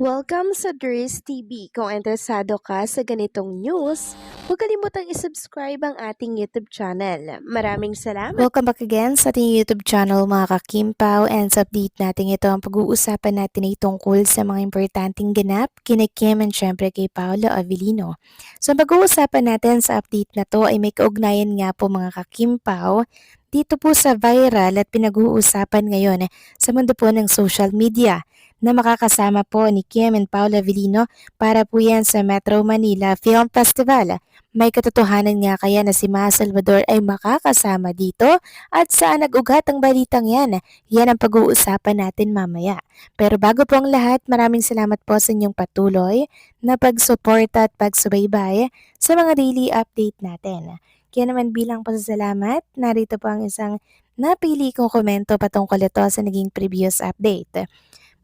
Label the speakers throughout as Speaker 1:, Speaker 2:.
Speaker 1: Welcome sa Dries TV. Kung interesado ka sa ganitong news, huwag kalimutang isubscribe ang ating YouTube channel. Maraming salamat!
Speaker 2: Welcome back again sa ating YouTube channel mga kakimpaw, and sa update natin ito ang pag-uusapan natin ay tungkol sa mga importanteng ganap kina Kim and syempre kay Paolo Avellino. So ang pag-uusapan natin sa update na to ay may kaugnayan nga po mga kakimpaw dito po sa viral at pinag-uusapan ngayon sa mundo po ng social media na makakasama po ni Kim and Paolo Avellino para po yan sa Metro Manila Film Festival. May katotohanan nga kaya na si Ma Salvador ay makakasama dito at saan nag-ugat ang balitang yan? Yan ang pag-uusapan natin mamaya. Pero bago po ang lahat, maraming salamat po sa inyong patuloy na pagsuporta at pagsubaybay sa mga daily update natin. Kaya naman bilang pasasalamat, narito po ang isang napili kong komento patungkol ito sa naging previous update.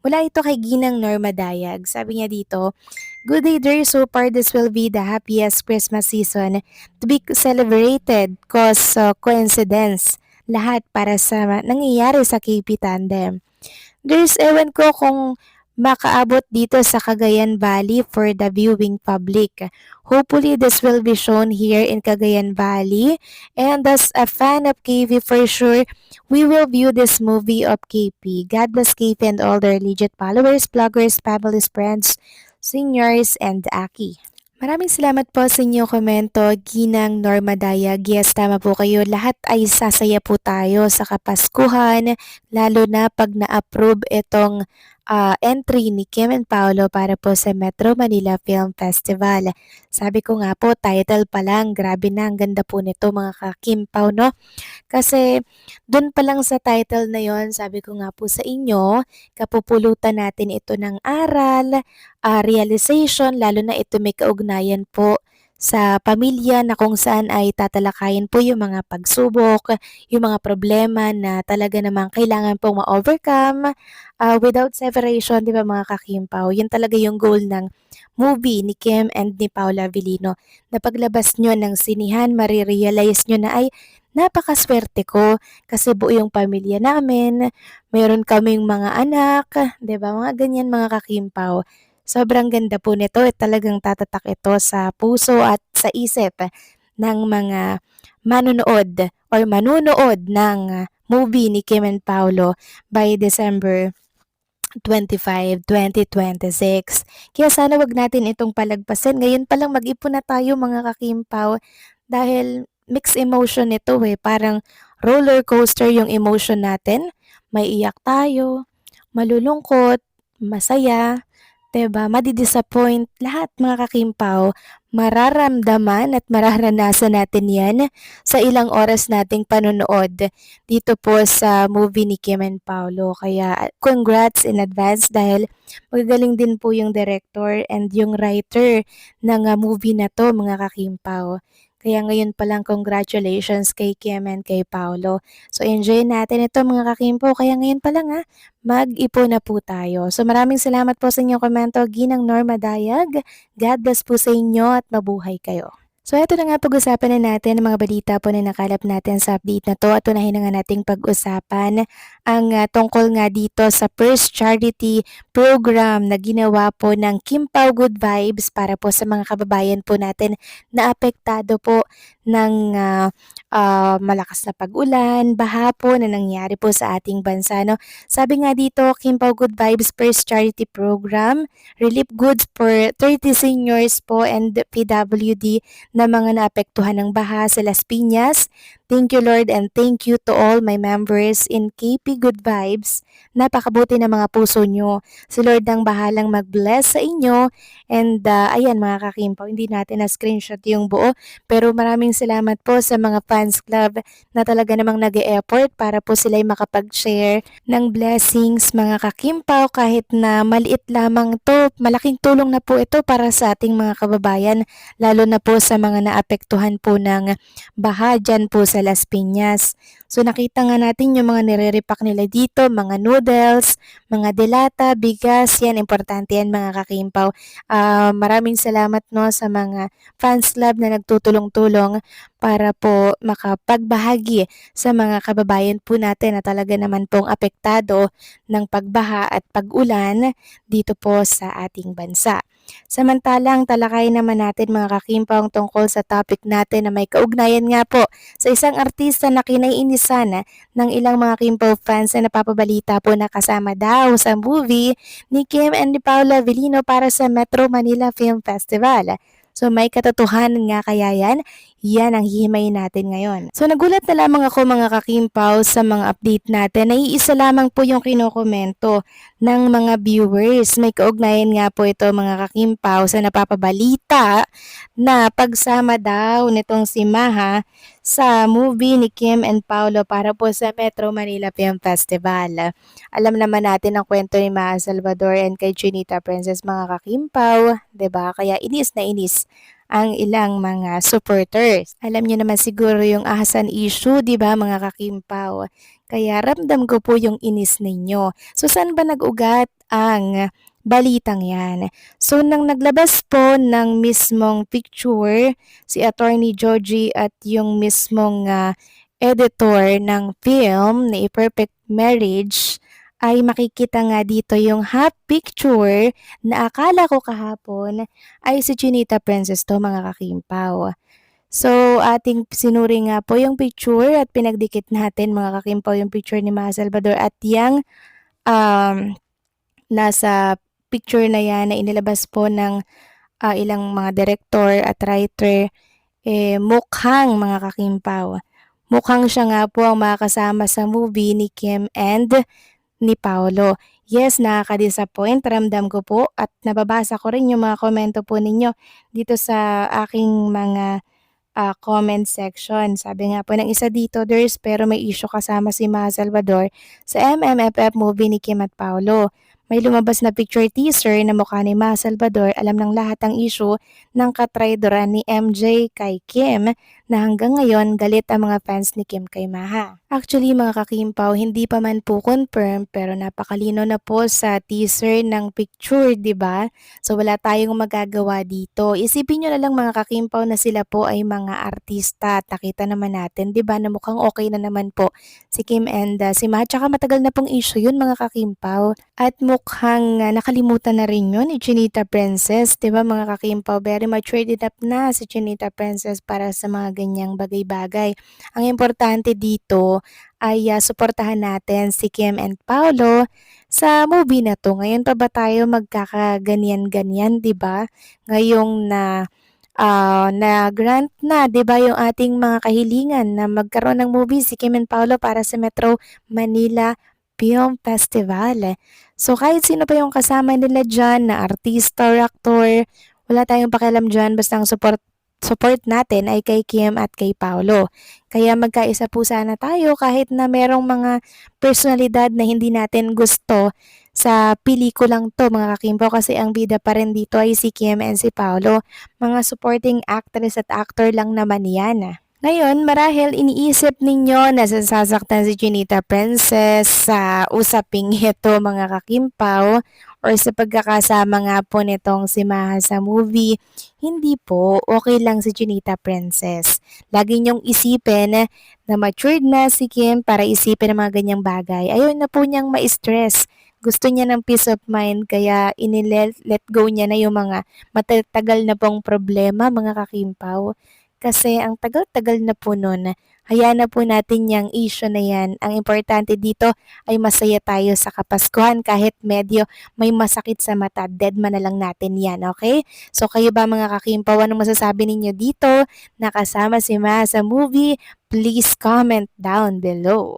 Speaker 2: Mula ito kay Ginang Norma Dayag. Sabi niya dito, "Good day dear, so far this will be the happiest Christmas season to be celebrated cause coincidence. Lahat para sa nangyayari sa KP Tandem. There's ewan ko kung makaabot dito sa Cagayan Valley for the viewing public. Hopefully this will be shown here in Cagayan Valley, and as a fan of KP for sure, we will view this movie of KP. God bless KP and all their legit followers, bloggers, families, friends, seniors, and Aki." Maraming salamat po sa inyong komento, Ginang Norma Dayag. Yes, tama po kayo. Lahat ay sasaya po tayo sa Kapaskuhan, lalo na pag na-approve itong entry ni Kim and Paolo para po sa Metro Manila Film Festival. Sabi ko nga po, title pa lang, grabe na, ang ganda po nito mga ka-Kim Pao, no? Kasi dun pa lang sa title na yon, sabi ko nga po sa inyo, kapupulutan natin ito ng aral, realization, lalo na ito may kaugnayan po sa pamilya na kung saan ay tatalakayin po yung mga pagsubok, yung mga problema na talaga namang kailangan pong ma-overcome without separation, di ba mga kakimpaw? Yun talaga yung goal ng movie ni Kim and ni Paula Avellino. Na paglabas nyo ng sinihan, marirealize nyo na ay napakaswerte ko kasi buo yung pamilya namin, mayroon kaming mga anak, di ba? Mga ganyan mga kakimpaw. Sobrang ganda po nito at talagang tatatak ito sa puso at sa isip ng mga manonood or manunood ng movie ni Kim and Paolo by December 25, 2026. Kaya sana wag natin itong palagpasin. Ngayon pa lang mag-ipon na tayo mga kakimpaw dahil mixed emotion ito parang roller coaster yung emotion natin. May iyak tayo, malulungkot, masaya, 'di ba? Madi-disappoint, lahat mga kakimpaw, mararamdaman at mararanasan natin 'yan sa ilang oras nating panonood dito po sa movie ni Kim and Paolo. Kaya congrats in advance dahil magagaling din po yung director and yung writer ng movie na 'to mga kakimpaw. Kaya ngayon pa lang congratulations kay Kim and kay Paolo. So enjoy natin ito mga kakimpaw. Kaya ngayon pa lang mag-ipon na po tayo. So maraming salamat po sa inyong komento, Ginang Norma Dayag. God bless po sa inyo at mabuhay kayo. So ito na nga pag-usapan na natin ang mga balita po na nakalap natin sa update na to at unahin na nga nating pag-usapan ang tungkol nga dito sa first charity program na ginawa po ng Kim Pao Good Vibes para po sa mga kababayan po natin na apektado po ng malakas na pag-ulan, baha po na nangyari po sa ating bansa. No? Sabi nga dito, Kim Pao Good Vibes first charity program, relief goods for 30 seniors po and PWD na mga naapektuhan ng baha sa Las Piñas. Thank you Lord and thank you to all my members in KP Good Vibes. Napakabuti ng mga puso nyo. Si Lord ang bahalang mag-bless sa inyo. And ayan mga kakimpaw, hindi natin na-screenshot yung buo. Pero maraming salamat po sa mga fans club na talaga namang nag-e-effort para po sila'y makapag-share ng blessings mga kakimpaw kahit na maliit lamang to. Malaking tulong na po ito para sa ating mga kababayan lalo na po sa mga naapektuhan po ng baha dyan po sa Las Piñas. So nakita nga natin yung mga nire-repack nila dito, mga noodles, mga delata, bigas, yan importante yan mga kakimpaw. Maraming salamat no sa mga fans club na nagtutulong-tulong para po makapagbahagi sa mga kababayan po natin na talaga naman pong apektado ng pagbaha at pag-ulan dito po sa ating bansa. Samantalang talakayin naman natin mga kakimpang tungkol sa topic natin na may kaugnayan nga po sa isang artista na kinaiinisan ng ilang mga Kimpaw fans na napapabalita po na kasama daw sa movie ni Kim and ni Paula Avellino para sa Metro Manila Film Festival. So may katotohanan nga kaya yan? Yan ang hihimayin natin ngayon. So nagulat na lamang ako mga kakimpaw sa mga update natin. Naiisa lamang po yung kinokomento ng mga viewers. May kaugnayan nga po ito mga kakimpaw sa napapabalita na pagsama daw nitong si Maha sa movie ni Kim and Paolo para po sa Metro Manila Film Festival. Alam naman natin ang kwento ni Maha Salvador and kay Chinita Princess mga kakimpaw, 'di ba? Kaya inis na inis ang ilang mga supporters. Alam niyo naman siguro yung ahasan issue, 'di ba mga kakimpaw? Kaya ramdam ko po yung inis ninyo. So saan ba nag-ugat ang balitang yan? So nang naglabas po ng mismong picture si Attorney Georgie at yung mismong editor ng film na A Perfect Marriage, ay makikita nga dito yung half picture na akala ko kahapon ay si Chinita Princess to mga kakimpaw. So, ating sinuri nga po yung picture at pinagdikit natin mga kakimpaw yung picture ni Maha Salvador at yung nasa picture na yan na inilabas po ng ilang mga director at writer, mukhang mga kakimpaw. Mukhang siya nga po ang makakasama sa movie ni Kim and ni Paolo. Yes, nakaka-disappoint, ramdam ko po at nababasa ko rin yung mga komento po ninyo dito sa aking mga comment section. Sabi nga po ng isa dito, there's pero may issue kasama si Maha Salvador sa MMFF movie ni Kim at Paolo. May lumabas na picture teaser na mukha ni Maha Salvador, alam ng lahat ang issue ng katraydoran ni MJ kay Kim na hanggang ngayon galit ang mga fans ni Kim kay Maha. Actually mga kakimpaw, hindi pa man po confirm pero napakalino na po sa teaser ng picture, 'di ba? So wala tayong magagawa dito. Isipin nyo na lang mga kakimpaw na sila po ay mga artista at nakita naman natin, 'di ba, na mukhang okay na naman po si Kim and si Maha. Tsaka matagal na pong issue yun mga kakimpaw. At mukhang nakalimutan na rin yun ni Chinita Princess, 'di ba mga kakimpaw? Very matured enough na si Chinita Princess para sa mga ganyang bagay-bagay. Ang importante dito ay suportahan natin si Kim and Paolo sa movie na to. Ngayon pa ba tayo magkakaganyan-ganyan, 'di ba? Ngayong na-grant na, 'di ba, yung ating mga kahilingan na magkaroon ng movie si Kim and Paolo para sa Metro Manila Film Festival. So kahit sino pa yung kasama nila dyan na artista or actor, wala tayong pakialam dyan basta ang support natin ay kay Kim at kay Paolo. Kaya magkaisa po sana tayo kahit na merong mga personalidad na hindi natin gusto sa pelikulang to mga kakimpaw kasi ang bida pa rin dito ay si Kim and si Paolo. Mga supporting actress at actor lang naman yan. Ngayon, marahil iniisip ninyo na sasaktan si Chinita Princess sa usaping ito mga kakimpaw or sa pagkakasama nga po nitong si Maha sa movie. Hindi po, okay lang si Chinita Princess. Lagi niyong isipin na matured na si Kim para isipin ang mga ganyang bagay. Ayaw na po niyang ma-stress. Gusto niya ng peace of mind kaya let go niya na yung mga matatagal na pong problema mga kakimpaw. Kasi ang tagal-tagal na po nun, hayaan na po natin yung issue na yan. Ang importante dito ay masaya tayo sa Kapaskuhan kahit medyo may masakit sa mata. Deadman na lang natin yan, okay? So kayo ba mga kakimpaw, anong masasabi ninyo dito? Nakasama si Ma sa movie? Please comment down below.